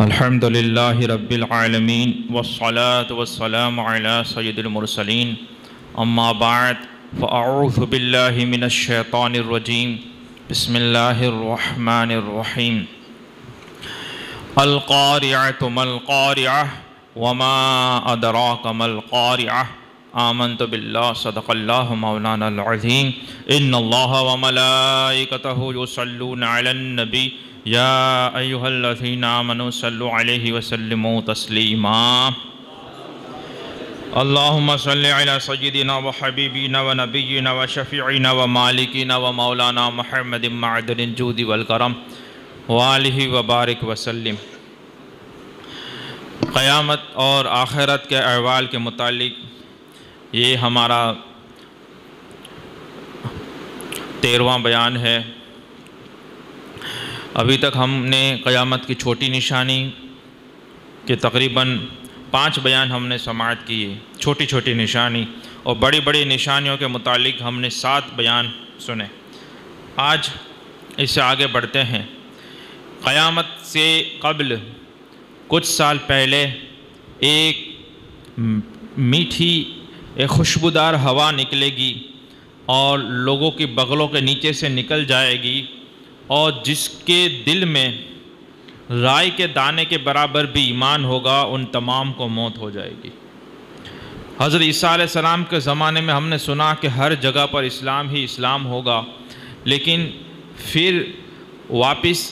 الحمد للہ رب العالمین والصلاة والسلام علی سید المرسلین اما بعد فاعوذ باللہ من الشیطان الرجیم بسم اللہ الرحمن الرحیم القارعۃ ما القارعۃ وما ادراک ما القارعۃ آمنت باللہ صدق اللہ مولانا العظیم ان اللہ وملائکتہ یصلون علی النبی یا ایہا الذین آمنوا صلوا علیہ وسلموا تسلیما اللہم صل علی سیدنا وحبیبنا ونبینا وشفیعنا ومالکنا ومولانا محمد معدن الجود والکرم وآلہ وبارک وسلم۔ قیامت اور آخرت کے احوال کے متعلق یہ ہمارا 13واں بیان ہے۔ ابھی تک ہم نے قیامت کی چھوٹی نشانی کے تقریباً 5 بیان ہم نے سماعت کیے، چھوٹی چھوٹی نشانی، اور بڑی بڑی نشانیوں کے متعلق ہم نے 7 بیان سنے۔ آج اس سے آگے بڑھتے ہیں۔ قیامت سے قبل کچھ سال پہلے ایک میٹھی ایک خوشبودار ہوا نکلے گی اور لوگوں کی بغلوں کے نیچے سے نکل جائے گی، اور جس کے دل میں رائی کے دانے کے برابر بھی ایمان ہوگا ان تمام کو موت ہو جائے گی۔ حضرت عیسیٰ علیہ السلام کے زمانے میں ہم نے سنا کہ ہر جگہ پر اسلام ہی اسلام ہوگا، لیکن پھر واپس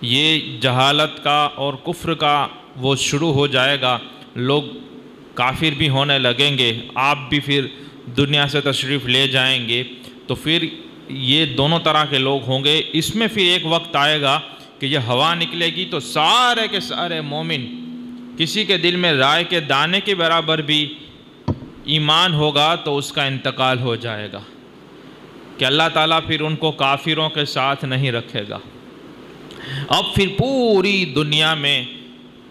یہ جہالت کا اور کفر کا وہ شروع ہو جائے گا، لوگ کافر بھی ہونے لگیں گے، آپ بھی پھر دنیا سے تشریف لے جائیں گے، تو پھر یہ دونوں طرح کے لوگ ہوں گے۔ اس میں پھر ایک وقت آئے گا کہ یہ ہوا نکلے گی تو سارے کے سارے مومن، کسی کے دل میں رائے کے دانے کے برابر بھی ایمان ہوگا تو اس کا انتقال ہو جائے گا کہ اللہ تعالیٰ پھر ان کو کافروں کے ساتھ نہیں رکھے گا۔ اب پھر پوری دنیا میں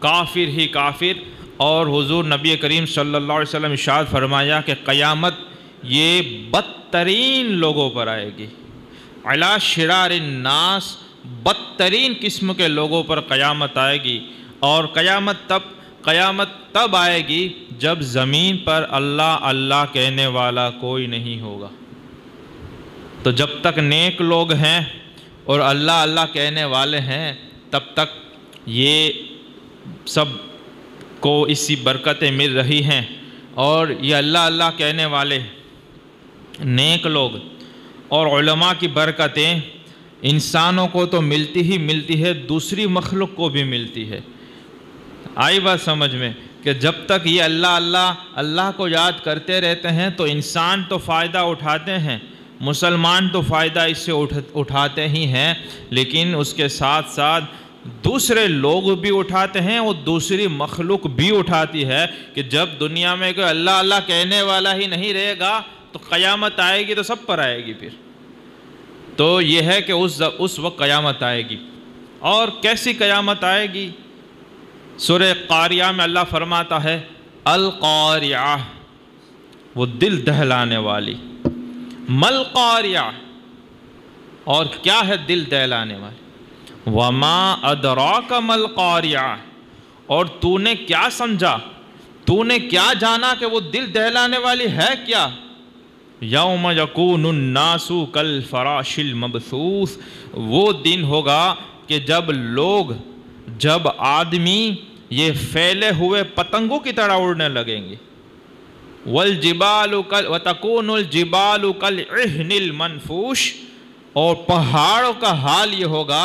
کافر ہی کافر، اور حضور نبی کریم صلی اللہ علیہ وسلم ارشاد فرمایا کہ قیامت یہ بدترین لوگوں پر آئے گی، علی شرار الناس، بدترین قسم کے لوگوں پر قیامت آئے گی، اور قیامت تب آئے گی جب زمین پر اللہ اللہ کہنے والا کوئی نہیں ہوگا۔ تو جب تک نیک لوگ ہیں اور اللہ اللہ کہنے والے ہیں تب تک یہ سب کو اسی برکتیں مل رہی ہیں، اور یہ اللہ اللہ کہنے والے نیک لوگ اور علماء کی برکتیں انسانوں کو تو ملتی ہی ملتی ہے، دوسری مخلوق کو بھی ملتی ہے۔ آئی بات سمجھ میں کہ جب تک یہ اللہ اللہ اللہ کو یاد کرتے رہتے ہیں تو انسان تو فائدہ اٹھاتے ہیں، مسلمان تو فائدہ اس سے اٹھاتے ہی ہیں، لیکن اس کے ساتھ ساتھ دوسرے لوگ بھی اٹھاتے ہیں اور دوسری مخلوق بھی اٹھاتی ہے کہ جب دنیا میں کوئی اللہ اللہ کہنے والا ہی نہیں رہے گا تو قیامت آئے گی تو سب پر آئے گی۔ پھر تو یہ ہے کہ اس وقت قیامت آئے گی۔ اور کیسی قیامت آئے گی؟ سورہ قاریہ میں اللہ فرماتا ہے القاریہ، وہ دل دہلانے والی۔ مل قاریہ، اور کیا ہے دل دہلانے والی؟ وما ادراک مل قاریہ، اور تو نے کیا سمجھا، تو نے کیا جانا کہ وہ دل دہلانے والی ہے کیا؟ یوم یکون الناس کالفراش المبثوث، وہ دن ہوگا کہ جب آدمی یہ پھیلے ہوئے پتنگوں کی طرح اڑنے لگیں گے۔ وتکون الجبال کالعہن المنفوش، اور پہاڑوں کا حال یہ ہوگا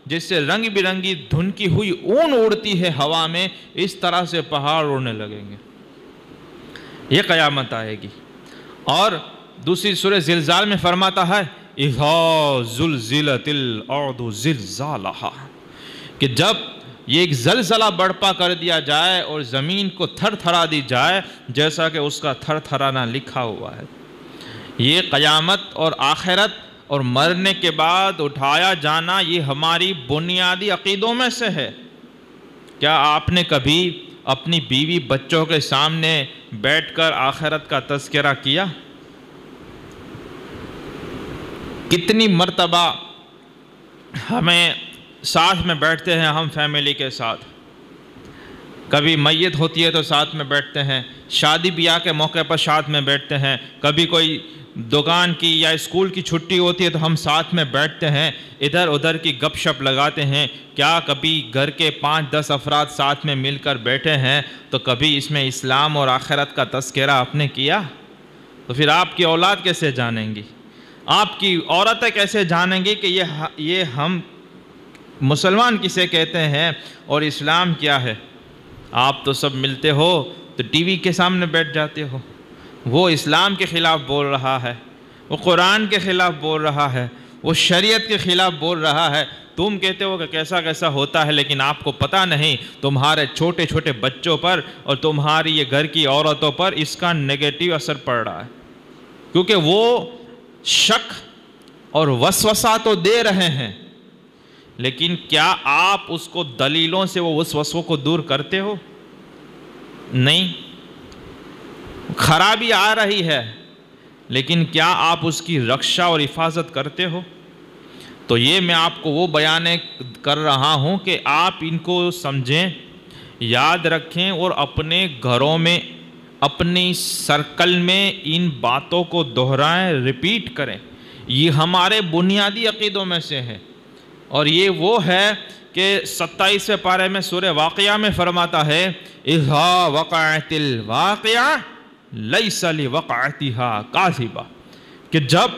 جس سے رنگ برنگی دھنکی ہوئی اون اڑتی ہے ہوا میں، اس طرح سے پہاڑ اڑنے لگیں گے۔ یہ قیامت آئے گی۔ اور دوسری سورہ زلزال میں فرماتا ہے اذا زلزلت الارض زلزالہا، کہ جب یہ ایک زلزلہ برپا کر دیا جائے اور زمین کو تھر تھرا دی جائے جیسا کہ اس کا تھر تھرانا لکھا ہوا ہے۔ یہ قیامت اور آخرت اور مرنے کے بعد اٹھایا جانا یہ ہماری بنیادی عقیدوں میں سے ہے۔ کیا آپ نے کبھی اپنی بیوی بچوں کے سامنے بیٹھ کر آخرت کا تذکرہ کیا؟ کتنی مرتبہ ہمیں ساتھ میں بیٹھتے ہیں ہم فیملی کے ساتھ، کبھی میت ہوتی ہے تو ساتھ میں بیٹھتے ہیں، شادی بیاہ کے موقع پر ساتھ میں بیٹھتے ہیں، کبھی کوئی دکان کی یا اسکول کی چھٹی ہوتی ہے تو ہم ساتھ میں بیٹھتے ہیں، ادھر ادھر کی گپ شپ لگاتے ہیں۔ کیا کبھی گھر کے 5-10 افراد ساتھ میں مل کر بیٹھے ہیں تو کبھی اس میں اسلام اور آخرت کا تذکرہ آپ نے کیا؟ تو پھر آپ کی اولاد کیسے جانیں گی؟ آپ کی عورتیں کیسے جانیں گی کہ یہ ہم مسلمان کسے کہتے ہیں اور اسلام کیا ہے؟ آپ تو سب ملتے ہو تو ٹی وی کے سامنے بیٹھ جاتے ہو۔ وہ اسلام کے خلاف بول رہا ہے، وہ قرآن کے خلاف بول رہا ہے، وہ شریعت کے خلاف بول رہا ہے، تم کہتے ہو کہ کیسا کیسا ہوتا ہے، لیکن آپ کو پتہ نہیں تمہارے چھوٹے چھوٹے بچوں پر اور تمہاری یہ گھر کی عورتوں پر اس کا نیگیٹو اثر پڑ رہا ہے، کیونکہ وہ شک اور وسوسہ تو دے رہے ہیں، لیکن کیا آپ اس کو دلیلوں سے وہ وسوسوں کو دور کرتے ہو؟ نہیں۔ خرابی آ رہی ہے، لیکن کیا آپ اس کی رکشا اور حفاظت کرتے ہو؟ تو یہ میں آپ کو وہ بیان کر رہا ہوں کہ آپ ان کو سمجھیں، یاد رکھیں اور اپنے گھروں میں، اپنی سرکل میں ان باتوں کو دہرائیں، ریپیٹ کریں۔ یہ ہمارے بنیادی عقیدوں میں سے ہے، اور یہ وہ ہے کہ 27ویں پارے میں سورہ واقعہ میں فرماتا ہے اِذَا وَقَعَتِ الْوَاقِعَةُ لَيْسَ لِوَقْعَتِهَا كَاذِبَةٌ، کہ جب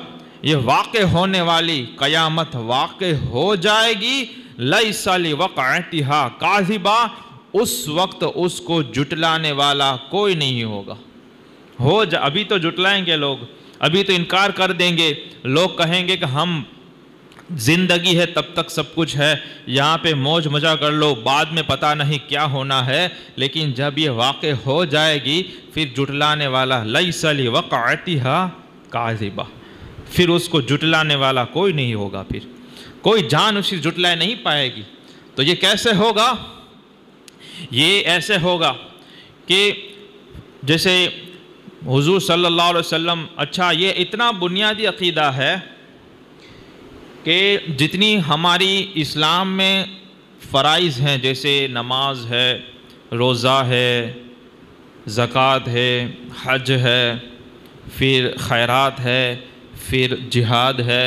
یہ واقع ہونے والی قیامت واقع ہو جائے گی، لَيْسَ لِوَقْعَتِهَا كَاذِبَةٌ، اس وقت اس کو جھٹلانے والا کوئی نہیں ہوگا۔ ابھی تو جھٹلائیں گے لوگ، ابھی تو انکار کر دیں گے، لوگ کہیں گے کہ ہم زندگی ہے تب تک سب کچھ ہے، یہاں پہ موج مزہ کر لو، بعد میں پتہ نہیں کیا ہونا ہے، لیکن جب یہ واقع ہو جائے گی پھر جھٹلانے والا لَيْسَ لِوَقْعَتِهَا كَاذِبَةٌ، پھر اس کو جھٹلانے والا کوئی نہیں ہوگا، پھر کوئی جان اسے جھٹلائے نہیں پائے گی۔ تو یہ کیسے ہوگا؟ یہ ایسے ہوگا کہ جیسے حضور صلی اللہ علیہ وسلم، اچھا یہ اتنا بنیادی عقیدہ ہے کہ جتنی ہماری اسلام میں فرائض ہیں، جیسے نماز ہے، روزہ ہے، زکوٰۃ ہے، حج ہے، پھر خیرات ہے، پھر جہاد ہے،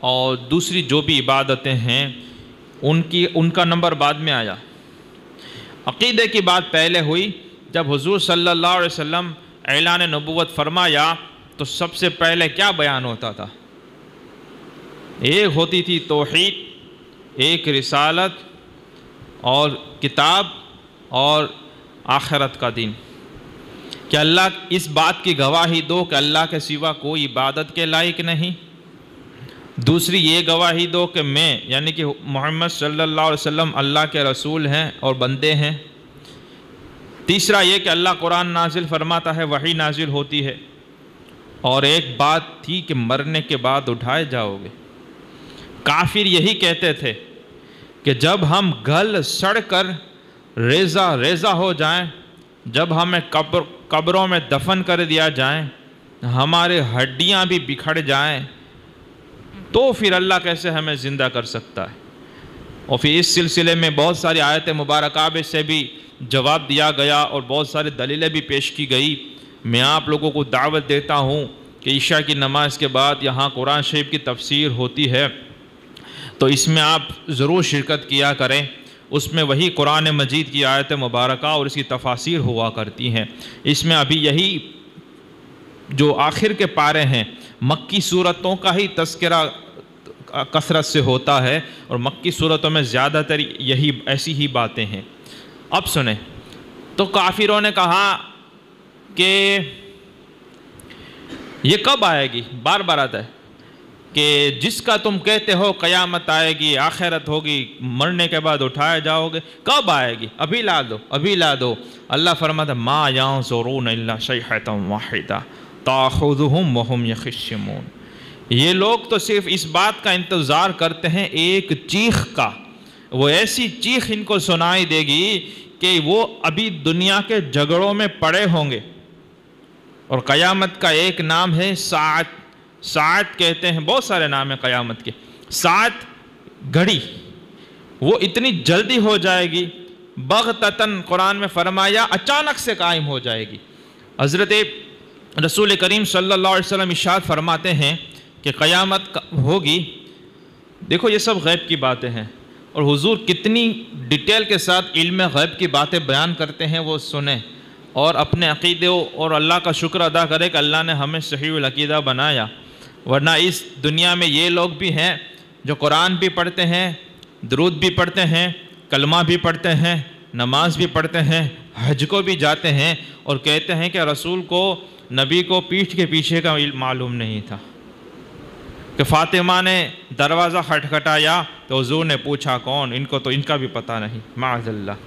اور دوسری جو بھی عبادتیں ہیں ان کا نمبر بعد میں آیا۔ عقیدے کی بات پہلے ہوئی، جب حضور صلی اللہ علیہ وسلم اعلان نبوت فرمایا تو سب سے پہلے کیا بیان ہوتا تھا؟ ایک ہوتی تھی توحید، ایک رسالت اور کتاب اور آخرت کا دین، کہ اللہ اس بات کی گواہی دو کہ اللہ کے سوا کوئی عبادت کے لائق نہیں، دوسری یہ گواہی دو کہ میں یعنی کہ محمد صلی اللہ علیہ وسلم اللہ کے رسول ہیں اور بندے ہیں، تیسرا یہ کہ اللہ قرآن نازل فرماتا ہے، وحی نازل ہوتی ہے، اور ایک بات تھی کہ مرنے کے بعد اٹھائے جاؤ گے۔ کافر یہی کہتے تھے کہ جب ہم گل سڑ کر ریزہ ریزہ ہو جائیں، جب ہمیں قبروں میں دفن کر دیا جائیں، ہمارے ہڈیاں بھی بکھڑ جائیں، تو پھر اللہ کیسے ہمیں زندہ کر سکتا ہے؟ اور پھر اس سلسلے میں بہت ساری آیت مبارکہ سے بھی جواب دیا گیا اور بہت ساری دلیلیں بھی پیش کی گئی۔ میں آپ لوگوں کو دعوت دیتا ہوں کہ عشاء کی نماز کے بعد یہاں قرآن شریف کی تفسیر ہوتی ہے، تو اس میں آپ ضرور شرکت کیا کریں، اس میں وہی قرآن مجید کی آیت مبارکہ اور اس کی تفاسیر ہوا کرتی ہیں۔ اس میں ابھی یہی جو آخر کے پارے ہیں مکی صورتوں کا ہی تذکرہ کثرت سے ہوتا ہے، اور مکی صورتوں میں زیادہ تر یہی ایسی ہی باتیں ہیں۔ اب سنیں، تو کافروں نے کہا کہ یہ کب آئے گی؟ بار بار آتا ہے کہ جس کا تم کہتے ہو قیامت آئے گی، آخرت ہوگی، مرنے کے بعد اٹھائے جاؤ گے، کب آئے گی؟ ابھی لا دو، ابھی لا دو۔ اللہ فرماتا ما ينظرون الا صیحۃ واحدۃ تاخذهم وهم یخصمون، یہ لوگ تو صرف اس بات کا انتظار کرتے ہیں ایک چیخ کا، وہ ایسی چیخ ان کو سنائی دے گی کہ وہ ابھی دنیا کے جھگڑوں میں پڑے ہوں گے۔ اور قیامت کا ایک نام ہے ساعت، ساعت کہتے ہیں، بہت سارے نام ہیں قیامت کے۔ ساعت گھڑی، وہ اتنی جلدی ہو جائے گی، بغتتن قرآن میں فرمایا اچانک سے قائم ہو جائے گی۔ حضرت رسول کریم صلی اللہ علیہ وسلم ارشاد فرماتے ہیں کہ قیامت ہوگی۔ دیکھو یہ سب غیب کی باتیں ہیں، اور حضور کتنی ڈیٹیل کے ساتھ علم غیب کی باتیں بیان کرتے ہیں، وہ سنیں اور اپنے عقیدے اور اللہ کا شکر ادا کرے کہ اللہ نے ہمیں صحیح العقیدہ بنایا۔ ورنہ اس دنیا میں یہ لوگ بھی ہیں جو قرآن بھی پڑھتے ہیں، درود بھی پڑھتے ہیں، کلمہ بھی پڑھتے ہیں، نماز بھی پڑھتے ہیں، حج کو بھی جاتے ہیں، اور کہتے ہیں کہ رسول کو، نبی کو پیٹھ کے پیچھے کا علم معلوم نہیں تھا، کہ فاطمہ نے دروازہ کھٹکھٹایا تو حضور نے پوچھا کون، ان کو تو ان کا بھی پتہ نہیں، معاذ اللہ،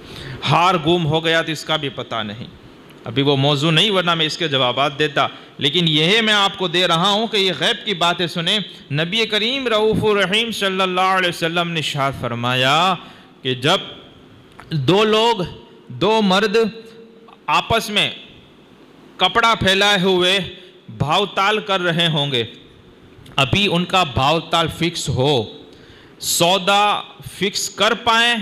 ہار گم ہو گیا تو اس کا بھی پتہ نہیں۔ ابھی وہ موضوع نہیں، ورنہ میں اس کے جوابات دیتا، لیکن یہ میں آپ کو دے رہا ہوں کہ یہ غیب کی باتیں سنیں۔ نبی کریم رؤوف الرحیم صلی اللہ علیہ وسلم نے ارشاد فرمایا کہ جب دو مرد آپس میں کپڑا پھیلائے ہوئے بھاؤ تال کر رہے ہوں گے، ابھی ان کا بھاؤ تال فکس ہو، سودا فکس کر پائیں،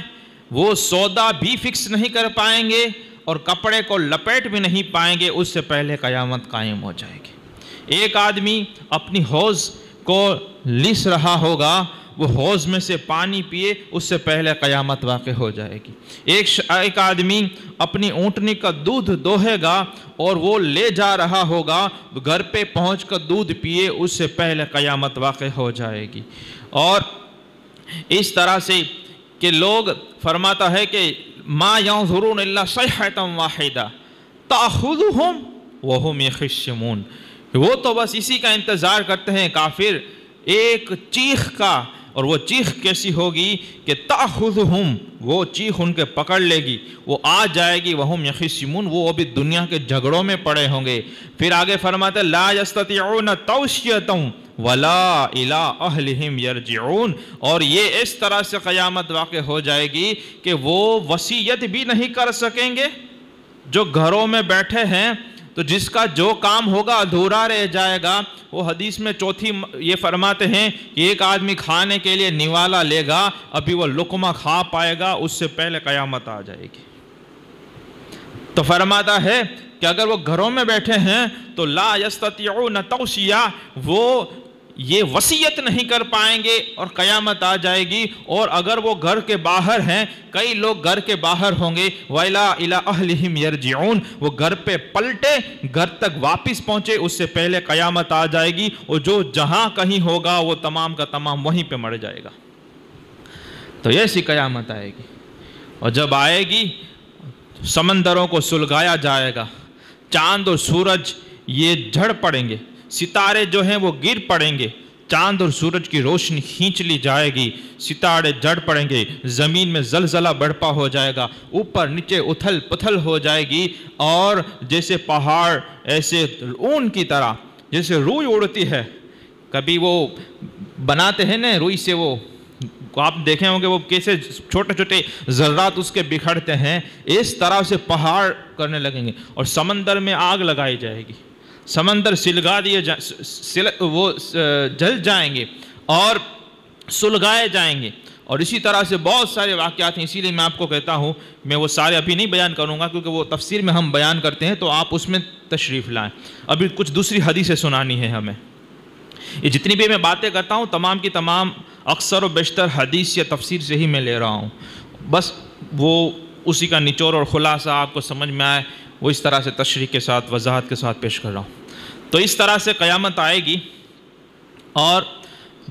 وہ سودا بھی فکس نہیں کر پائیں گے اور کپڑے کو لپیٹ بھی نہیں پائیں گے، اس سے پہلے قیامت قائم ہو جائے گی۔ ایک آدمی اپنی حوض کو لس رہا ہوگا، وہ حوض میں سے پانی پیے، اس سے پہلے قیامت واقع ہو جائے گی۔ ایک آدمی اپنی اونٹنی کا دودھ دوہے گا اور وہ لے جا رہا ہوگا، گھر پہ پہنچ کر دودھ پیے، اس سے پہلے قیامت واقع ہو جائے گی۔ اور اس طرح سے کہ لوگ فرماتا ہے کہ ما ينظرون الا صيحة واحدة تأخذهم وهم يخصمون، وہ تو بس اسی کا انتظار کرتے ہیں کافر، ایک چیخ کا، اور وہ چیخ کیسی ہوگی کہ تأخذهم، وہ چیخ ان کے پکڑ لے گی، وہ آ جائے گی، وهم يخصمون، وہ ابھی دنیا کے جھگڑوں میں پڑے ہوں گے۔ پھر آگے فرماتے لا يستطيعون توصية ولا الى اہلہم یرجعون، اور یہ اس طرح سے قیامت واقع ہو جائے گی کہ وہ وصیت بھی نہیں کر سکیں گے۔ جو گھروں میں بیٹھے ہیں تو جس کا جو کام ہوگا ادھورا رہ جائے گا۔ وہ حدیث میں چوتھی یہ فرماتے ہیں کہ ایک آدمی کھانے کے لیے نوالا لے گا، ابھی وہ لقمہ کھا پائے گا، اس سے پہلے قیامت آ جائے گی۔ تو فرماتا ہے کہ اگر وہ گھروں میں بیٹھے ہیں تو لا یستطیعون توصیہ، وہ یہ وصیت نہیں کر پائیں گے اور قیامت آ جائے گی۔ اور اگر وہ گھر کے باہر ہیں، کئی لوگ گھر کے باہر ہوں گے، وَإِلَىٰ أَهْلِهِمْ يَرْجِعُونَ، وہ گھر پہ پلٹے، گھر تک واپس پہنچے، اس سے پہلے قیامت آ جائے گی، اور جو جہاں کہیں ہوگا وہ تمام کا تمام وہیں پہ مر جائے گا۔ تو ایسی قیامت آئے گی، اور جب آئے گی سمندروں کو سلگایا جائے گا، چاند اور سورج یہ جھڑ پڑیں گے، ستارے جو ہیں وہ گر پڑیں گے، چاند اور سورج کی روشنی کھینچ لی جائے گی، ستارے جڑ پڑیں گے، زمین میں زلزلہ برپا ہو جائے گا، اوپر نیچے اتھل پتھل ہو جائے گی، اور جیسے پہاڑ ایسے اون کی طرح جیسے روئی اڑتی ہے، کبھی وہ بناتے ہیں نا روئی سے، وہ آپ دیکھیں ہوں گے وہ کیسے چھوٹے چھوٹے ذرات اس کے بکھرتے ہیں، اس طرح سے پہاڑ کرنے لگیں گے، اور سمندر میں آگ لگائی جائے گی، سمندر سلگا دیے وہ جل جائیں گے اور سلگائے جائیں گے۔ اور اسی طرح سے بہت سارے واقعات ہیں، اسی لیے میں آپ کو کہتا ہوں، میں وہ سارے ابھی نہیں بیان کروں گا کیونکہ وہ تفسیر میں ہم بیان کرتے ہیں، تو آپ اس میں تشریف لائیں۔ ابھی کچھ دوسری حدیثیں سنانی ہے ہمیں۔ یہ جتنی بھی میں باتیں کرتا ہوں تمام کی تمام اکثر و بیشتر حدیث یا تفسیر سے ہی میں لے رہا ہوں، بس وہ اسی کا نچوڑ اور خلاصہ آپ کو سمجھ میں آئے، وہ اس طرح سے تشریح کے ساتھ وضاحت کے ساتھ پیش کر رہا ہوں۔ تو اس طرح سے قیامت آئے گی، اور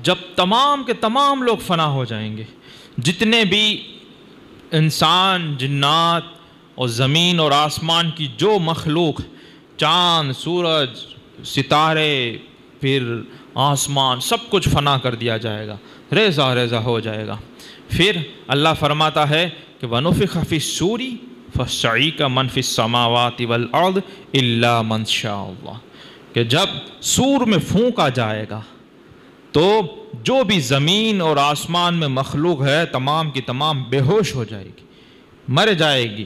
جب تمام کے تمام لوگ فنا ہو جائیں گے، جتنے بھی انسان، جنات اور زمین اور آسمان کی جو مخلوق، چاند، سورج، ستارے، پھر آسمان، سب کچھ فنا کر دیا جائے گا، ریزہ ریزہ ہو جائے گا۔ پھر اللہ فرماتا ہے کہ وَنُفِخَ فِي الصُّورِ فَصَعِقَ مَنْ فِي السَّمَاوَاتِ وَالْأَرْضِ إِلَّا مَنْ شَاءَ اللَّهُ، کہ جب سور میں پھونکا جائے گا تو جو بھی زمین اور آسمان میں مخلوق ہے تمام کی تمام بے ہوش ہو جائے گی، مر جائے گی،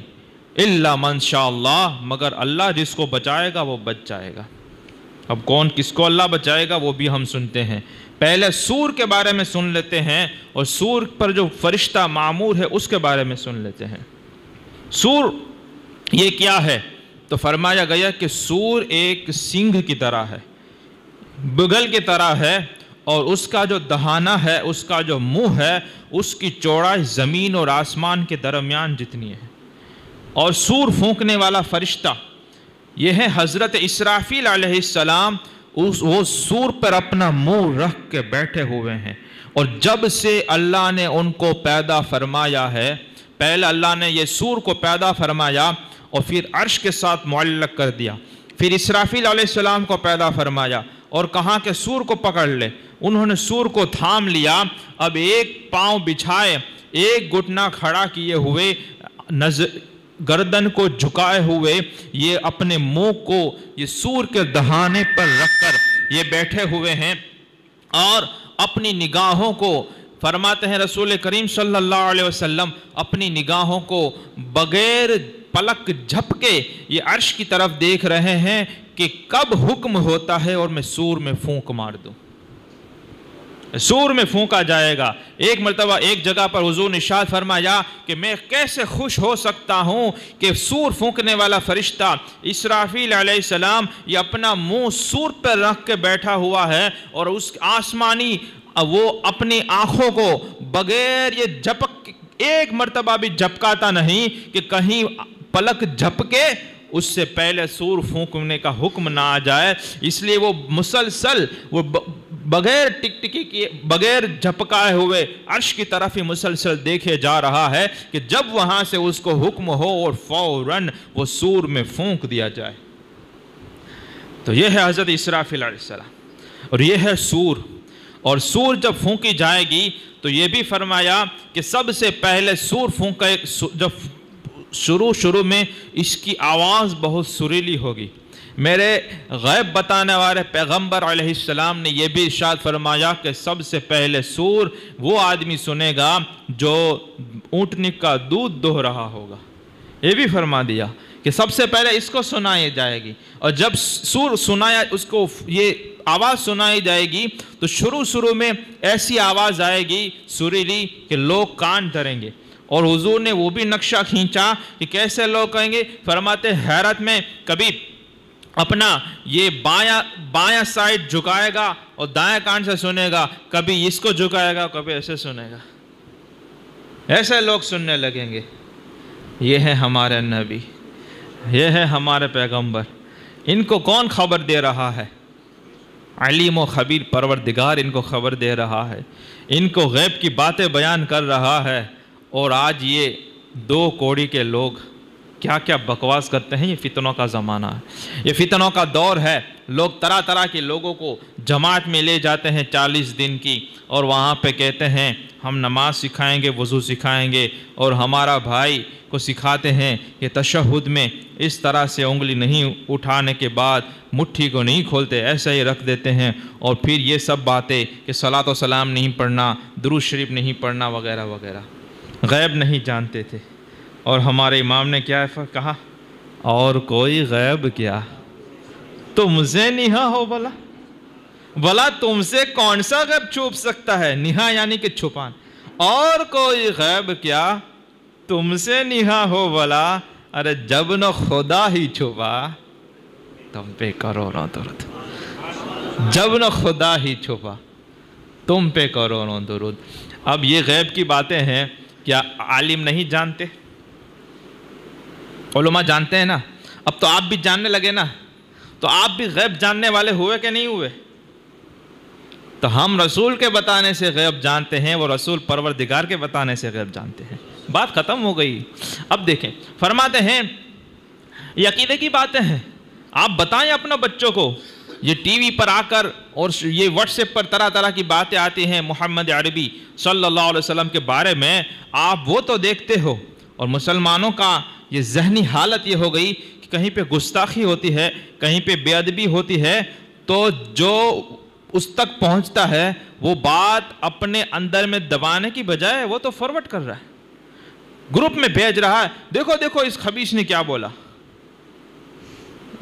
إِلَّا مَنْ شَاءَ اللَّهُ، مگر اللہ جس کو بچائے گا وہ بچ جائے گا۔ اب کون کس کو اللہ بچائے گا وہ بھی ہم سنتے ہیں، پہلے سور کے بارے میں سن لیتے ہیں، اور سور پر جو فرشتہ معمور ہے اس کے بارے میں سن لیتے ہیں۔ سور یہ کیا ہے؟ تو فرمایا گیا کہ سور ایک سنگھ کی طرح ہے، بغل کی طرح ہے، اور اس کا جو دہانہ ہے، اس کا جو منہ ہے، اس کی چوڑائی زمین اور آسمان کے درمیان جتنی ہے۔ اور سور پھونکنے والا فرشتہ یہ ہے حضرت اسرافیل علیہ السلام، وہ سور پر اپنا منہ رکھ کے بیٹھے ہوئے ہیں، اور جب سے اللہ نے ان کو پیدا فرمایا ہے، پہلے اللہ نے یہ سور کو پیدا فرمایا اور پھر عرش کے ساتھ معلق کر دیا، پھر اسرافیل علیہ السلام کو پیدا فرمایا اور کہا کہ سور کو پکڑ لے، انہوں نے سور کو تھام لیا، اب ایک پاؤں بچھائے، ایک گھٹنا کھڑا کیے ہوئے، گردن کو جھکائے ہوئے، یہ اپنے منہ کو یہ سور کے دہانے پر رکھ کر یہ بیٹھے ہوئے ہیں، اور اپنی نگاہوں کو، فرماتے ہیں رسول کریم صلی اللہ علیہ وسلم، اپنی نگاہوں کو بغیر پلک جھپکے یہ عرش کی طرف دیکھ رہے ہیں کہ کب حکم ہوتا ہے اور میں سور میں پھونک مار دوں، سور میں پھونکا جائے گا۔ ایک مرتبہ ایک جگہ پر حضور نے ارشاد فرمایا کہ میں کیسے خوش ہو سکتا ہوں کہ سور پھونکنے والا فرشتہ اسرافیل علیہ السلام یہ اپنا منہ سور پر رکھ کے بیٹھا ہوا ہے، اور اس آسمانی وہ اپنی آنکھوں کو بغیر یہ جھپک، ایک مرتبہ بھی جھپکاتا نہیں کہ کہیں پلک جھپکے اس سے پہلے سور پھونکنے کا حکم نہ آ جائے، اس لیے وہ مسلسل وہ بغیر ٹک ٹکی کیے، بغیر جھپکائے ہوئے عرش کی طرف ہی مسلسل دیکھے جا رہا ہے کہ جب وہاں سے اس کو حکم ہو اور فوراً وہ سور میں پھونک دیا جائے۔ تو یہ ہے حضرت اسرافیل علیہ السلام، اور یہ ہے سور، اور سور جب پھونکی جائے گی تو یہ بھی فرمایا کہ سب سے پہلے سور پھونکے، جب شروع میں اس کی آواز بہت سریلی ہوگی۔ میرے غیب بتانے والے پیغمبر علیہ السلام نے یہ بھی ارشاد فرمایا کہ سب سے پہلے سور وہ آدمی سنے گا جو اونٹنی کا دودھ دوہ رہا ہوگا، یہ بھی فرما دیا کہ سب سے پہلے اس کو سنائی جائے گی، اور جب سور سنایا، اس کو یہ آواز سنائی جائے گی تو شروع میں ایسی آواز آئے گی سریلی کہ لوگ کان دھریں گے، اور حضور نے وہ بھی نقشہ کھینچا کہ کیسے لوگ کہیں گے، فرماتے حیرت میں کبھی اپنا یہ بایاں سائڈ جھکائے گا اور دائیں کان سے سنے گا، کبھی اس کو جھکائے گا، کبھی ایسے سنے گا، ایسے لوگ سننے لگیں گے۔ یہ ہے ہمارے نبی، یہ ہے ہمارے پیغمبر، ان کو کون خبر دے رہا ہے؟ علیم و خبیر پروردگار ان کو خبر دے رہا ہے، ان کو غیب کی باتیں بیان کر رہا ہے، اور آج یہ دو کوڑی کے لوگ کیا کیا بکواس کرتے ہیں۔ یہ فتنوں کا زمانہ ہے، یہ فتنوں کا دور ہے، لوگ طرح طرح کے لوگوں کو جماعت میں لے جاتے ہیں 40 دن کی، اور وہاں پہ کہتے ہیں ہم نماز سکھائیں گے، وضو سکھائیں گے، اور ہمارا بھائی کو سکھاتے ہیں کہ تشہد میں اس طرح سے انگلی نہیں اٹھانے کے بعد مٹھی کو نہیں کھولتے، ایسا ہی رکھ دیتے ہیں، اور پھر یہ سب باتیں کہ صلاۃ و سلام نہیں پڑھنا، درود شریف نہیں پڑھنا وغیرہ وغیرہ، غیب نہیں جانتے تھے۔ اور ہمارے امام نے کیا کہا؟ اور کوئی غیب کیا تم سے نہا ہو، بلا تم سے کون سا غیب چھپ سکتا ہے؟ نہا یعنی کہ چھپان، اور کوئی غیب کیا تم سے نہا ہو، بلا ارے جب نہ خدا ہی چھپا تم پہ کروڑوں درود، جب نہ خدا ہی چھپا تم پہ کروڑوں درود۔ اب یہ غیب کی باتیں ہیں، کیا عالم نہیں جانتے؟ علماء جانتے ہیں نا، اب تو آپ بھی جاننے لگے نا، تو آپ بھی غیب جاننے والے ہوئے کہ نہیں ہوئے؟ تو ہم رسول کے بتانے سے غیب جانتے ہیں، وہ رسول پروردگار کے بتانے سے غیب جانتے ہیں، بات ختم ہو گئی۔ اب دیکھیں، فرماتے ہیں یہ عقیدے کی باتیں ہیں، آپ بتائیں اپنے بچوں کو، یہ ٹی وی پر آ کر اور یہ واٹس ایپ پر طرح طرح کی باتیں آتی ہیں محمد عربی صلی اللہ علیہ وسلم کے بارے میں، آپ وہ تو دیکھتے ہو، اور مسلمانوں کا یہ ذہنی حالت یہ ہو گئی کہ کہیں پہ گستاخی ہوتی ہے، کہیں پہ بے ادبی ہوتی ہے، تو جو اس تک پہنچتا ہے وہ بات اپنے اندر میں دبانے کی بجائے وہ تو فارورڈ کر رہا ہے، گروپ میں بھیج رہا ہے، دیکھو دیکھو اس خبیث نے کیا بولا۔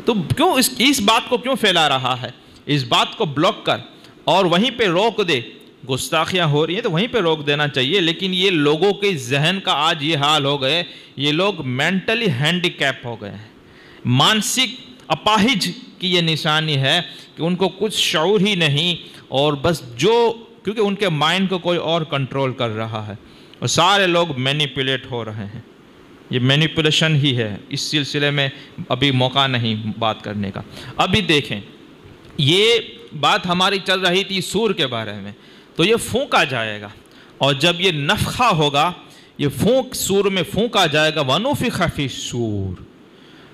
تو کیوں اس بات کو کیوں پھیلا رہا ہے؟ اس بات کو بلاک کر اور وہیں پہ روک دے گستاخیاں ہو رہی ہیں تو وہیں پہ روک دینا چاہیے، لیکن یہ لوگوں کے ذہن کا آج یہ حال ہو گئے، یہ لوگ مینٹلی ہینڈی کیپ ہو گئے ہیں، مانسک اپاہج کی یہ نشانی ہے کہ ان کو کچھ شعور ہی نہیں، اور بس کیونکہ ان کے مائنڈ کو کوئی اور کنٹرول کر رہا ہے، اور سارے لوگ مینیپولیٹ ہو رہے ہیں۔ یہ مینیپولیشن ہی ہے، اس سلسلے میں ابھی موقع نہیں بات کرنے کا۔ ابھی دیکھیں، یہ بات ہماری چل رہی تھی سور کے بارے میں، تو یہ پھونکا جائے گا، اور جب یہ نفخہ ہوگا، یہ سور میں پھونکا جائے گا، وَنُفِخَ فِي الصُّورِ،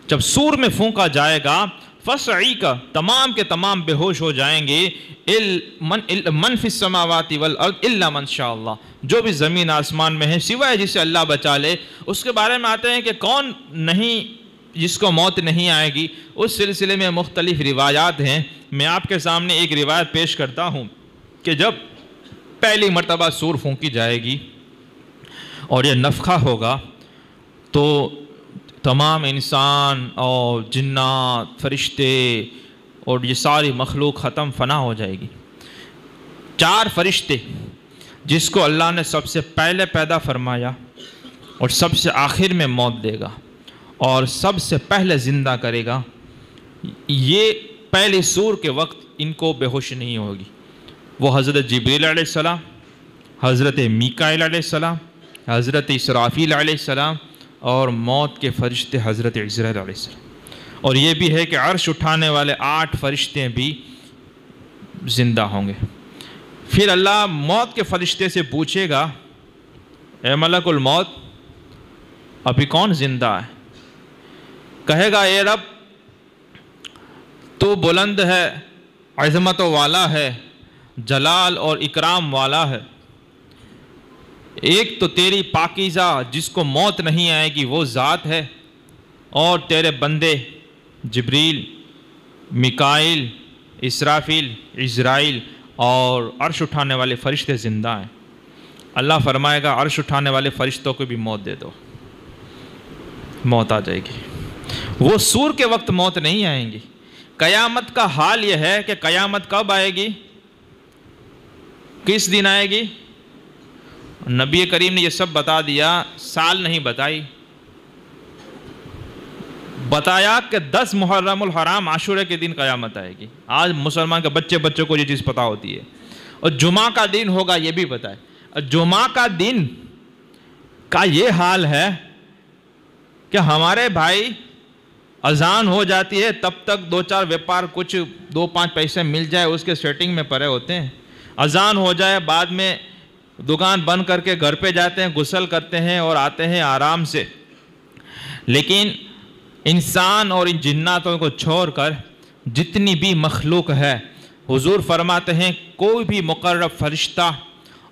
جب سور میں پھونکا جائے گا، فَصَعِقَ، تمام کے تمام بے ہوش ہو جائیں گے، مَنْ فِي السَّمَاوَاتِ وَالْأَرْضِ إِلَّا مَنْ شَاءَ اللَّهُ، جو بھی زمین آسمان میں ہے سوائے جسے اللہ بچا لے۔ اس کے بارے میں آتے ہیں کہ کون نہیں جس کو موت نہیں آئے گی، اس سلسلے میں مختلف روایات ہیں۔ میں آپ کے سامنے ایک روایت پیش کرتا ہوں کہ جب پہلی مرتبہ سور پھونکی جائے گی اور یہ نفخہ ہوگا، تو تمام انسان اور جنات، فرشتے اور یہ ساری مخلوق ختم فنا ہو جائے گی۔ 4 فرشتے جس کو اللہ نے سب سے پہلے پیدا فرمایا اور سب سے آخر میں موت دے گا اور سب سے پہلے زندہ کرے گا، یہ پہلی سور کے وقت ان کو بے ہوش نہیں ہوگی۔ وہ حضرت جبریل علیہ السلام، حضرت میکائیل علیہ السلام، حضرت اسرافیل علیہ السلام اور موت کے فرشتے حضرت عزرائیل علیہ السلام۔ اور یہ بھی ہے کہ عرش اٹھانے والے 8 فرشتے بھی زندہ ہوں گے۔ پھر اللہ موت کے فرشتے سے پوچھے گا، اے ملک الموت، ابھی کون زندہ ہے؟ کہے گا، اے رب، تو بلند ہے، عظمت والا ہے، جلال اور اکرام والا ہے۔ ایک تو تیری پاکیزہ جس کو موت نہیں آئے گی وہ ذات ہے، اور تیرے بندے جبریل، میکائیل، اسرافیل، عزرائیل اور عرش اٹھانے والے فرشتے زندہ ہیں۔ اللہ فرمائے گا، عرش اٹھانے والے فرشتوں کو بھی موت دے دو، موت آ جائے گی۔ وہ سور کے وقت موت نہیں آئیں گی۔ قیامت کا حال یہ ہے کہ قیامت کب آئے گی، کس دن آئے گی؟ نبی کریم نے یہ سب بتا دیا، سال نہیں بتائی، بتایا کہ 10 محرم الحرام عاشورہ کے دن قیامت آئے گی۔ آج مسلمان کے بچوں کو یہ چیز پتا ہوتی ہے، اور جمعہ کا دن ہوگا یہ بھی بتائے۔ اور جمعہ کا دن کا یہ حال ہے کہ ہمارے بھائی اذان ہو جاتی ہے تب تک 2-4 ویپار کچھ 2-5 پیسے مل جائے اس کے سیٹنگ میں پڑے ہوتے ہیں۔ اذان ہو جائے، بعد میں دکان بند کر کے گھر پہ جاتے ہیں، غسل کرتے ہیں اور آتے ہیں آرام سے۔ لیکن انسان اور ان جناتوں کو چھوڑ کر جتنی بھی مخلوق ہے، حضور فرماتے ہیں کوئی بھی مقرب فرشتہ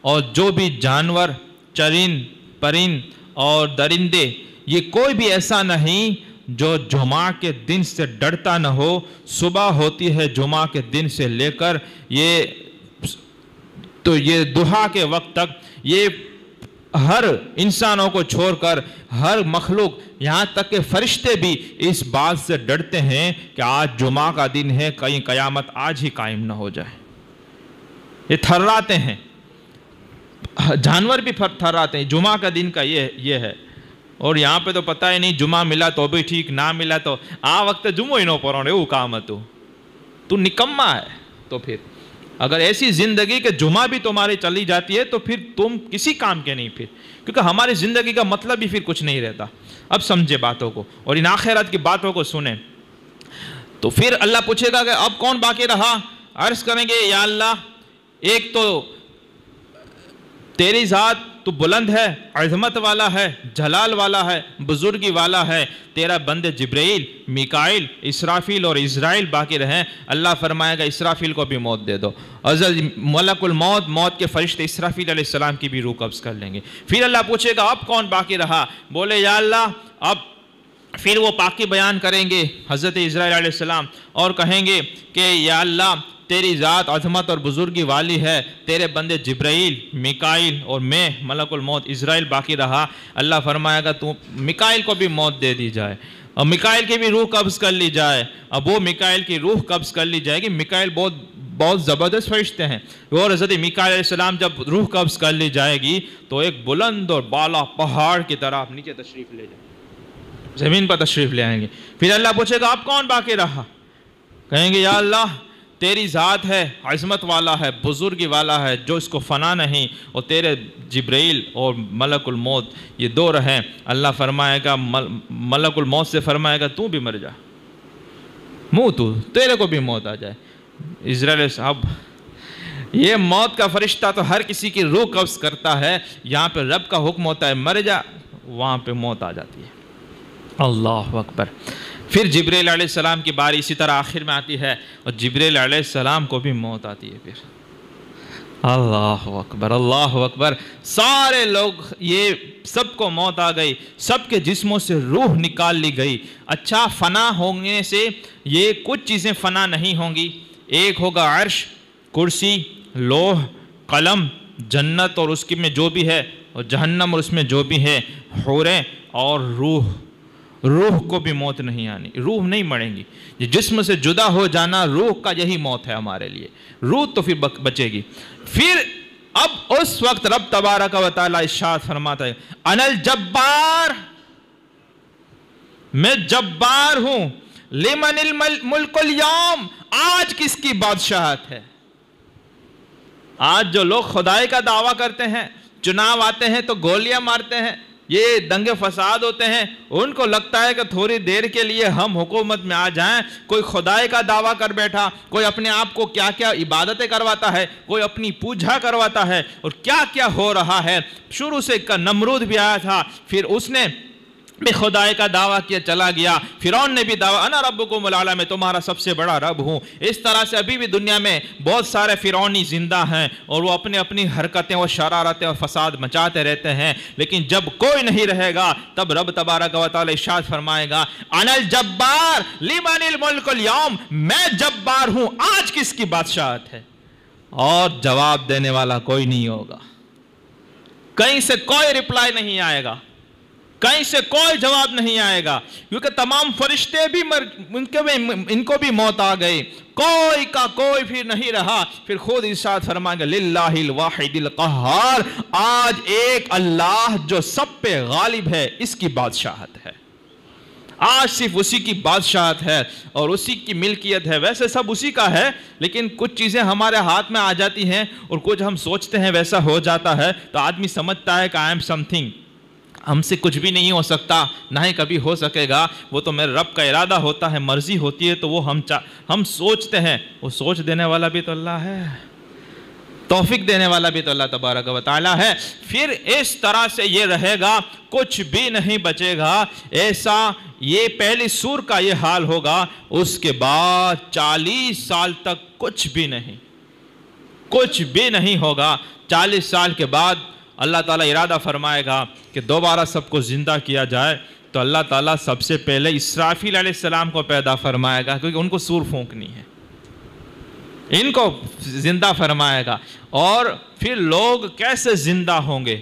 اور جو بھی جانور، چرند، پرند اور درندے، یہ کوئی بھی ایسا نہیں جو جمعہ کے دن سے ڈرتا نہ ہو۔ صبح ہوتی ہے جمعہ کے دن سے لے کر یہ دہا کے وقت تک، یہ ہر انسانوں کو چھوڑ کر ہر مخلوق، یہاں تک کہ فرشتے بھی اس بات سے ڈرتے ہیں کہ آج جمعہ کا دن ہے، کہیں قیامت آج ہی قائم نہ ہو جائے۔ یہ تھراتے ہیں، جانور بھی تھراتے ہیں۔ جمعہ کا دن کا یہ ہے، اور یہاں پہ تو پتہ ہی نہیں، جمعہ ملا تو بھی ٹھیک، نہ ملا تو وقت جمعہ ہی نہ پڑھونے وہ کام تو نکما ہے۔ تو پھر اگر ایسی زندگی کہ جمعہ بھی تمہاری چلی جاتی ہے تو پھر تم کسی کام کے نہیں، پھر کیونکہ ہماری زندگی کا مطلب ہی پھر کچھ نہیں رہتا۔ اب سمجھے باتوں کو اور ان آخرت کی باتوں کو سنیں۔ تو پھر اللہ پوچھے گا کہ اب کون باقی رہا؟ عرض کریں گے، یا اللہ، ایک تو تیری ذات تو بلند ہے، عظمت والا ہے، جلال والا ہے، بزرگی والا ہے، تیرا بندے جبرائیل، میکائیل، اسرافیل اور عزرائیل باقی رہیں۔ اللہ فرمائے گا اسرافیل کو بھی موت دے دو۔ حضرت ملک الموت، موت کے فرشتے اسرافیل علیہ السلام کی بھی روح قبض کر لیں گے۔ پھر اللہ پوچھے گا اب کون باقی رہا؟ بولے یا اللہ، اب پھر وہ پاکی بیان کریں گے حضرت عزرائیل علیہ السلام اور کہیں گے کہ یا اللہ، تیری ذات عظمت اور بزرگی والی ہے، تیرے بندے جبرائیل، میکائیل اور میں ملک الموت عزرائیل باقی رہا۔ اللہ فرمائے گا تو میکائیل کو بھی موت دے دی جائے اور میکائیل کی بھی روح قبض کر لی جائے۔ اب وہ میکائیل کی روح قبض کر لی جائے گی۔ میکائیل بہت بہت زبردست فرشتے ہیں. اور حضرت میکائیل علیہ السلام جب روح قبض کر لی جائے گی تو ایک بلند اور بالا پہاڑ کی طرح آپ نیچے تشریف لے جائیں گے, زمین پر تشریف لے آئیں گے. پھر اللہ پوچھے گا آپ کون باقی رہا؟ کہیں گے یا اللہ تیری ذات ہے, عظمت والا ہے, بزرگی والا ہے, جو اس کو فنا نہیں, اور تیرے جبرائیل اور ملک الموت یہ دو رہیں. اللہ فرمائے گا, ملک الموت سے فرمائے گا تو بھی مر جا, تیرے کو بھی موت آ جائے. اسرائیل صاحب یہ موت کا فرشتہ تو ہر کسی کی روح قبض کرتا ہے, یہاں پہ رب کا حکم ہوتا ہے مر جا, وہاں پہ موت آ جاتی ہے. اللہ اکبر. پھر جبرائیل علیہ السلام کی باری اسی طرح آخر میں آتی ہے, اور جبرائیل علیہ السلام کو بھی موت آتی ہے. پھر اللہ اکبر, اللہ اکبر. سارے لوگ یہ سب کو موت آ گئی, سب کے جسموں سے روح نکال لی گئی. اچھا, فنا ہونے سے یہ کچھ چیزیں فنا نہیں ہوں گی. ایک ہوگا عرش, کرسی, لوح, قلم, جنت اور اس کی میں جو بھی ہے, اور جہنم اور اس میں جو بھی ہے, حوریں اور روح. روح کو بھی موت نہیں آنی, روح نہیں مریں گی. یہ جسم سے جدا ہو جانا روح کا یہی موت ہے ہمارے لیے. روح تو پھر بچے گی. پھر اب اس وقت رب تبارک و تعالی ارشاد فرماتا ہے انا الجبار, میں جبار ہوں. لمن الملک اليوم, آج کس کی بادشاہت ہے؟ آج جو لوگ خدائی کا دعویٰ کرتے ہیں, چناو آتے ہیں تو گولیاں مارتے ہیں, یہ دنگے فساد ہوتے ہیں, ان کو لگتا ہے کہ تھوڑی دیر کے لیے ہم حکومت میں آ جائیں. کوئی خدائی کا دعویٰ کر بیٹھا, کوئی اپنے آپ کو کیا کیا عبادتیں کرواتا ہے, کوئی اپنی پوجا کرواتا ہے, اور کیا کیا ہو رہا ہے. شروع سے نمرود بھی آیا تھا, پھر اس نے بھی خدائی کا دعویٰ کیا, چلا گیا. فرعون نے بھی دعویٰ انا ربکم الاعلی, میں تمہارا سب سے بڑا رب ہوں. اس طرح سے ابھی بھی دنیا میں بہت سارے فرعونی زندہ ہیں, اور وہ اپنی اپنی حرکتیں اور شرارتیں اور فساد مچاتے رہتے ہیں. لیکن جب کوئی نہیں رہے گا تب رب تبارک و تعالی ارشاد فرمائے گا انا الجبار لمن الملک اليوم, میں جبار ہوں, آج کس کی بادشاہت ہے؟ اور جواب دینے والا کوئی نہیں ہوگا. کہیں سے کوئی رپلائی نہیں آئے گا, کہیں سے کوئی جواب نہیں آئے گا, کیونکہ تمام فرشتے بھی ان کو بھی موت آ گئی. کوئی کا کوئی پھر نہیں رہا. پھر خود ارشاد فرمائے گا للہ الواحد القہار, آج ایک اللہ جو سب پہ غالب ہے, اس کی بادشاہت ہے. آج صرف اسی کی بادشاہت ہے اور اسی کی ملکیت ہے. ویسے سب اسی کا ہے, لیکن کچھ چیزیں ہمارے ہاتھ میں آ جاتی ہیں اور کچھ ہم سوچتے ہیں ویسا ہو جاتا ہے, تو آدمی سمجھتا ہے کہ آئی ایم سم تھنگ, ہم سے کچھ بھی نہیں ہو سکتا, نہ ہی کبھی ہو سکے گا. وہ تو میرے رب کا ارادہ ہوتا ہے, مرضی ہوتی ہے, تو وہ ہم سوچتے ہیں. وہ سوچ دینے والا بھی تو اللہ ہے, توفیق دینے والا بھی تو اللہ تبارک و تعالی ہے. پھر اس طرح سے یہ رہے گا, کچھ بھی نہیں بچے گا. ایسا یہ پہلی سور کا یہ حال ہوگا. اس کے بعد 40 سال تک کچھ بھی نہیں ہوگا. 40 سال کے بعد اللہ تعالیٰ ارادہ فرمائے گا کہ دوبارہ سب کو زندہ کیا جائے. تو اللہ تعالیٰ سب سے پہلے اسرافیل علیہ السلام کو پیدا فرمائے گا, کیونکہ ان کو سور پھونکنی ہے, ان کو زندہ فرمائے گا. اور پھر لوگ کیسے زندہ ہوں گے,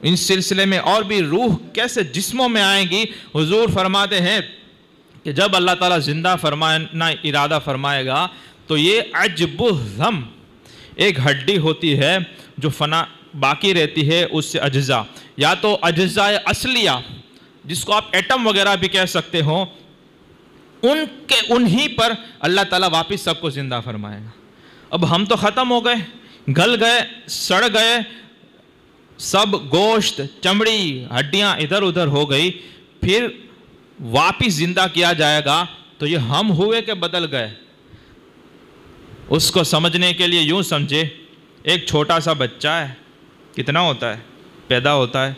ان سلسلے میں اور بھی روح کیسے جسموں میں آئیں گی. حضور فرماتے ہیں کہ جب اللہ تعالیٰ زندہ فرمانا ارادہ فرمائے گا تو یہ عجب الذم, ایک ہڈی ہوتی ہے جو فنا باقی رہتی ہے, اس سے اجزاء, یا تو اجزاء اصلیہ جس کو آپ ایٹم وغیرہ بھی کہہ سکتے ہو, انہی پر اللہ تعالیٰ واپس سب کو زندہ فرمائے گا. اب ہم تو ختم ہو گئے, گل گئے, سڑ گئے, سب گوشت, چمڑی, ہڈیاں ادھر ادھر ہو گئی. پھر واپس زندہ کیا جائے گا تو یہ ہم ہوئے کہ بدل گئے. اس کو سمجھنے کے لیے یوں سمجھے, ایک چھوٹا سا بچہ ہے, کتنا ہوتا ہے, پیدا ہوتا ہے,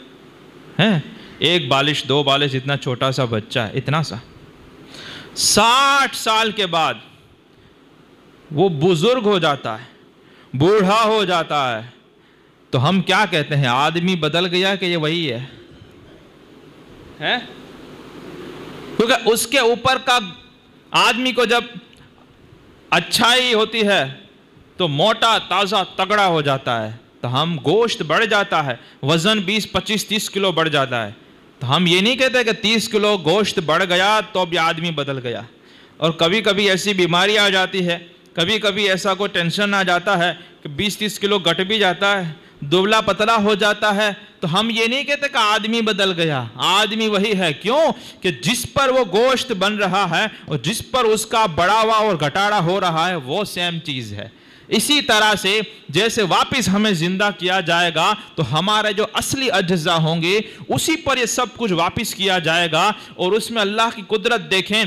ایک بالش 2 بالش اتنا چھوٹا سا بچہ ہے, اتنا سا. 60 سال کے بعد وہ بزرگ ہو جاتا ہے, بوڑھا ہو جاتا ہے, تو ہم کیا کہتے ہیں, آدمی بدل گیا کہ یہ وہی ہے؟ کیونکہ اس کے اوپر کا آدمی کو جب اچھائی ہوتی ہے تو موٹا, تازہ, تگڑا ہو جاتا ہے. تو ہم گوشت بڑھ جاتا ہے, وزن 20, 25, 30 کلو بڑھ جاتا ہے. تو ہم یہ نہیں کہتے کہ 30 کلو گوشت بڑھ گیا تو اب یہ آدمی بدل گیا. اور کبھی کبھی ایسی بیماری آ جاتی ہے کبھی کبھی ایسا کوئی ٹینشن آ جاتا ہے کہ 20-30 کلو گٹ بھی جاتا ہے، دبلا پتلا ہو جاتا ہے، تو ہم یہ نہیں کہتے کہ آدمی بدل گیا، آدمی وہی ہے۔ کیوں؟ کہ جس پر وہ گوشت بن رہا ہے اور جس پر اس کا بڑھاوا اور گھٹاڑا ہو رہا ہے وہ سیم چیز ہے۔ اسی طرح سے جیسے واپس ہمیں زندہ کیا جائے گا تو ہمارے جو اصلی اجزاء ہوں گے اسی پر یہ سب کچھ واپس کیا جائے گا، اور اس میں اللہ کی قدرت دیکھیں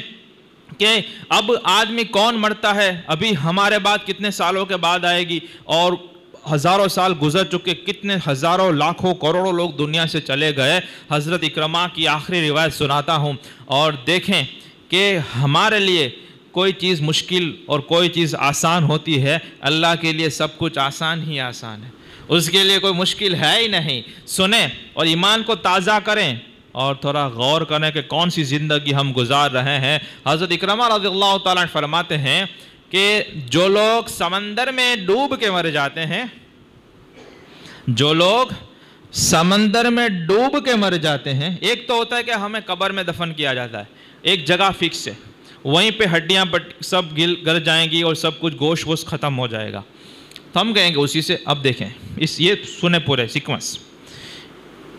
کہ اب آدمی کون مرتا ہے، ابھی ہمارے بعد کتنے سالوں کے بعد آئے گی، اور ہزاروں سال گزر چکے، کتنے ہزاروں لاکھوں کروڑوں لوگ دنیا سے چلے گئے۔ حضرت اکرمہ کی آخری روایت سناتا ہوں، اور دیکھیں کہ ہمارے لیے کوئی چیز مشکل اور کوئی چیز آسان ہوتی ہے، اللہ کے لیے سب کچھ آسان ہی آسان ہے، اس کے لیے کوئی مشکل ہے ہی نہیں۔ سنیں اور ایمان کو تازہ کریں اور تھوڑا غور کریں کہ کون سی زندگی ہم گزار رہے ہیں۔ حضرت اکرمہ رضی اللہ تعالیٰ عنہ فرماتے ہیں کہ جو لوگ سمندر میں ڈوب کے مر جاتے ہیں، جو لوگ سمندر میں ڈوب کے مر جاتے ہیں، ایک تو ہوتا ہے کہ ہمیں قبر میں دفن کیا جاتا ہے، ایک جگہ فکس ہے، وہیں پہ ہڈیاں سب گل جائیں گی اور سب کچھ گوشت ووشت ختم ہو جائے گا، تو ہم کہیں گے اسی سے۔ اب دیکھیں یہ سنیں پورے سیکوینس۔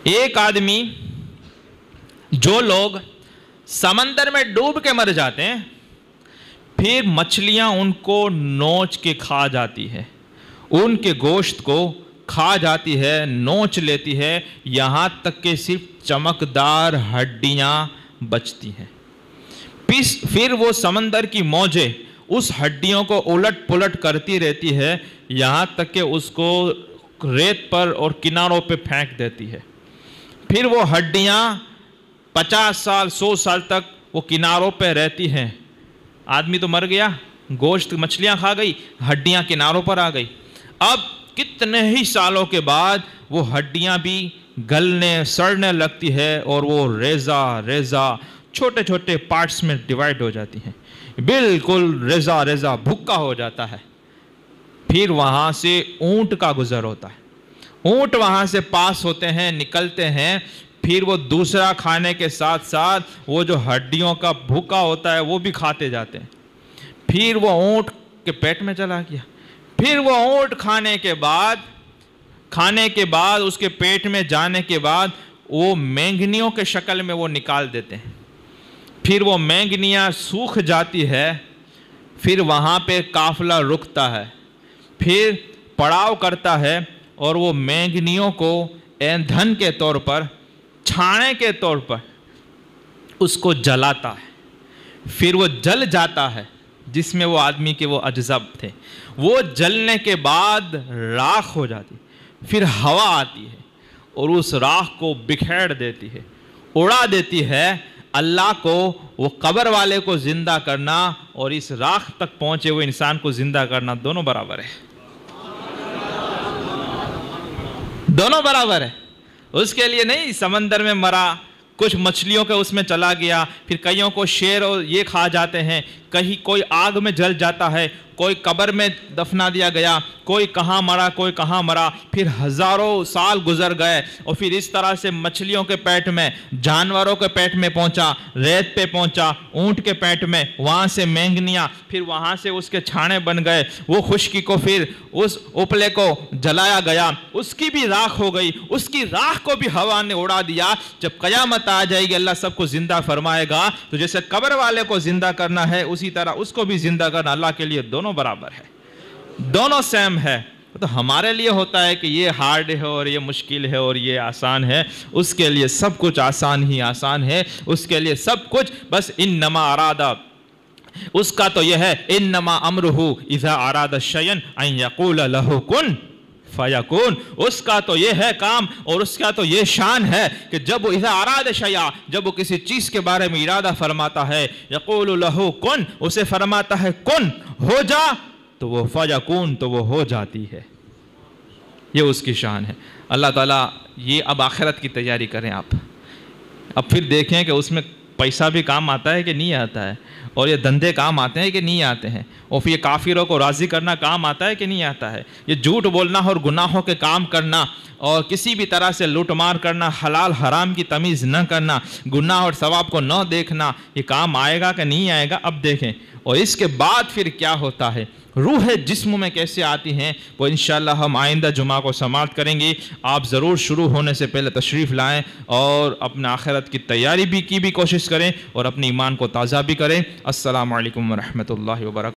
ایک آدمی، جو لوگ سمندر میں ڈوب کے مر جاتے ہیں، پھر مچھلیاں ان کو نوچ کے کھا جاتی ہے، ان کے گوشت کو کھا جاتی ہے، نوچ لیتی ہے، یہاں تک کہ صرف چمکدار ہڈیاں بچتی ہیں۔ پھر وہ سمندر کی موجیں اس ہڈیوں کو الٹ پلٹ کرتی رہتی ہے، یہاں تک کہ اس کو ریت پر اور کناروں پہ پھینک دیتی ہے۔ پھر وہ ہڈیاں 50 سال 100 سال تک وہ کناروں پہ رہتی ہیں۔ آدمی تو مر گیا، گوشت مچھلیاں کھا گئی، ہڈیاں کناروں پر آ گئی۔ اب کتنے ہی سالوں کے بعد وہ ہڈیاں بھی گلنے سڑنے لگتی ہے اور وہ ریزہ ریزہ چھوٹے چھوٹے پارٹس میں ڈیوائیڈ ہو جاتی ہیں، بالکل ریزہ ریزہ بھکا ہو جاتا ہے۔ پھر وہاں سے اونٹ کا گزر ہوتا ہے، اونٹ وہاں سے پاس ہوتے ہیں، نکلتے ہیں، پھر وہ دوسرا کھانے کے ساتھ ساتھ وہ جو ہڈیوں کا بھوکا ہوتا ہے وہ بھی کھاتے جاتے ہیں۔ پھر وہ اونٹ کے پیٹ میں چلا گیا، پھر وہ اونٹ کھانے کے بعد اس کے پیٹ میں جانے کے بعد وہ مینگنیوں کے شکل میں وہ نکال دیتے ہیں۔ پھر وہ مینگنیاں سوکھ جاتی ہے، پھر وہاں پہ قافلہ رکتا ہے، پھر پڑاؤ کرتا ہے اور وہ مینگنیوں کو ایندھن کے طور پر، چھانے کے طور پر اس کو جلاتا ہے۔ پھر وہ جل جاتا ہے جس میں وہ آدمی کے وہ اجزاء تھے، وہ جلنے کے بعد راکھ ہو جاتی، پھر ہوا آتی ہے اور اس راکھ کو بکھیر دیتی ہے، اڑا دیتی ہے۔ اللہ کو وہ قبر والے کو زندہ کرنا اور اس راکھ تک پہنچے ہوئے انسان کو زندہ کرنا دونوں برابر ہے، دونوں برابر ہے۔ اس کے لیے نہیں سمندر میں مرا، کچھ مچھلیوں کے اس میں چلا گیا، پھر کئیوں کو شیر اور یہ کھا جاتے ہیں، کہیں کوئی آگ میں جل جاتا ہے، کوئی قبر میں دفنا دیا گیا، کوئی کہاں مرا کوئی کہاں مرا، پھر ہزاروں سال گزر گئے، اور پھر اس طرح سے مچھلیوں کے پیٹ میں، جانوروں کے پیٹ میں پہنچا، ریت پہ پہنچا، اونٹ کے پیٹ میں، وہاں سے مینگنیاں، پھر وہاں سے اس کے چھانے بن گئے، وہ خشکی کو پھر اس اپلے کو جلایا گیا، اس کی بھی راکھ ہو گئی، اس کی راکھ کو بھی ہوا نے اڑا دیا۔ جب قیامت آ جائے گی اللہ سب کو زندہ فرمائے گا، تو جیسے قبر والے کو زندہ کرنا ہے اسی طرح اس کو بھی زندہ کرنا اللہ کے لیے دونوں برابر ہے، دونوں سیم ہے۔ تو ہمارے لیے ہوتا ہے کہ یہ ہارڈ ہے اور یہ مشکل ہے اور یہ آسان ہے، اس کے لیے سب کچھ آسان ہی آسان ہے، اس کے لیے سب کچھ بس انما ارادہ، اس کا تو یہ ہے انما امرہ اذا اراد شیئا ان یقول لہ کن فیکون، اس کا تو یہ ہے کام اور اس کا تو یہ شان ہے کہ جب وہ اذا اراد شیئا، جب وہ کسی چیز کے بارے میں ارادہ فرماتا ہے، یقول لہ کن، اسے فرماتا ہے کن ہو جا، تو وہ فیکون، تو وہ ہو جاتی ہے۔ یہ اس کی شان ہے۔ اللہ تعالیٰ یہ اب آخرت کی تیاری کریں آپ، اب پھر دیکھیں کہ اس میں پیسہ بھی کام آتا ہے کہ نہیں آتا ہے، اور یہ دھندے کام آتے ہیں کہ نہیں آتے ہیں، اور پھر یہ کافروں کو راضی کرنا کام آتا ہے کہ نہیں آتا ہے، یہ جھوٹ بولنا اور گناہوں کے کام کرنا اور کسی بھی طرح سے لوٹ مار کرنا، حلال حرام کی تمیز نہ کرنا، گناہ اور ثواب کو نہ دیکھنا، یہ کام آئے گا کہ نہیں آئے گا اب دیکھیں۔ اور اس کے بعد پھر کیا ہوتا ہے، روح جسم میں کیسے آتی ہیں، وہ انشاءاللہ ہم آئندہ جمعہ کو سماعت کریں گے۔ آپ ضرور شروع ہونے سے پہلے تشریف لائیں اور اپنا آخرت کی تیاری بھی کوشش کریں اور اپنے ایمان کو تازہ بھی کریں۔ السلام علیکم ورحمۃ اللہ وبرکاتہ۔